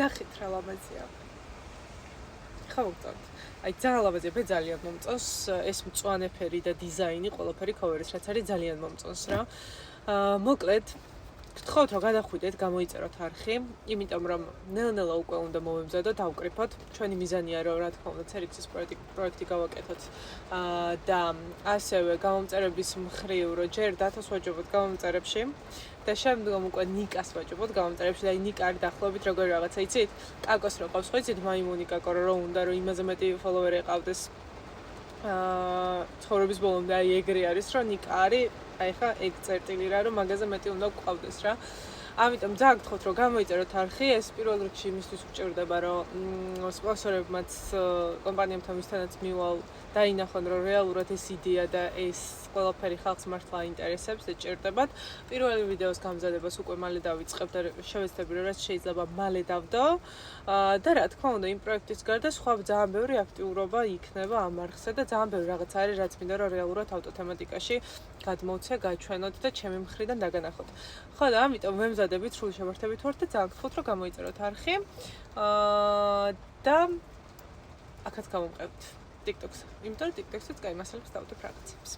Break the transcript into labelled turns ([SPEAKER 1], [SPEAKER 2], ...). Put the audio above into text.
[SPEAKER 1] ნახეთ რა ლამაზია. ხა მოგწონთ. აი ძალიან ლამაზია, მე ძალიან მომწონს ეს მწვანე ფერი და დიზაინი, ყველაფერი cover-ის, რაც არის ძალიან მომწონს რა. მოკლედ გთხოვთ რომ გადახვიდეთ, გამოიწეროთ არხი, იმიტომ რომ ნელ-ნელა უკვე უნდა მოვემზადოთ, დავკრიფოთ. ჩვენი მიზანია რომ რა თქმა უნდა CERIX-ის პროექტი გავაკეთოთ. და ასევე გამომწერების მხრივ რომ ჯერ დათოს ვაჯობოთ გამომწერებში და შემდგომ უკვე ნიკას ვაჯობოთ გამომწერებში და ნიკა არის დაახლოებით როგორი რაღაცა იცით? კაკოს რო ყავს, ხო იცით მაიმუნი კაკო რომ უნდა რომ იმაზე მეტი ფოლოვერი ყავდეს. ცხოვრების ბოლომდე აი ეგრე არის რომ ნიკა არის აი ხა ეგ წერტილი რა რომ მაგაზე მეტი უნდა გვყავდეს რა. ამიტომ ძალიან გთხოვთ რომ გამოიწეროთ არხი, ეს პირველ რიგში იმისთვის ვჭირდება რომ სპონსორებმაც კომპანიებთან ვისთანაც მივალ დაინახონ რომ რეალურად ეს იდეა და ეს ყველაფერი ხალხს მართლა აინტერესებს და ჭირდებათ. პირველი ვიდეოს გამზადებას უკვე მალე დავიწყებ და შევეცდები რომ რაც შეიძლება მალე დავდო. და რა თქმა უნდა იმ პროექტის გარდა სხვა ძალიან ბევრი აქტიურობა იქნება ამ არხზე და ძალიან ბევრი რაღაც არის რაც მინდა რომ რეალურად ავტოთემატიკაში გადმოვცე, გაჩვენოთ და ჩემი მხრიდან დაგანახოთ. ხო და ამიტომ ვემზადებით სრული შემართებით ვართ და ძალიან გთხოვთ რომ გამოიწეროთ არხი. და აქაც გამომყევთ TikTok-ს. იმიტომ რომ TikTok-საც კაი მასალებს დავდებ რაღაცებს.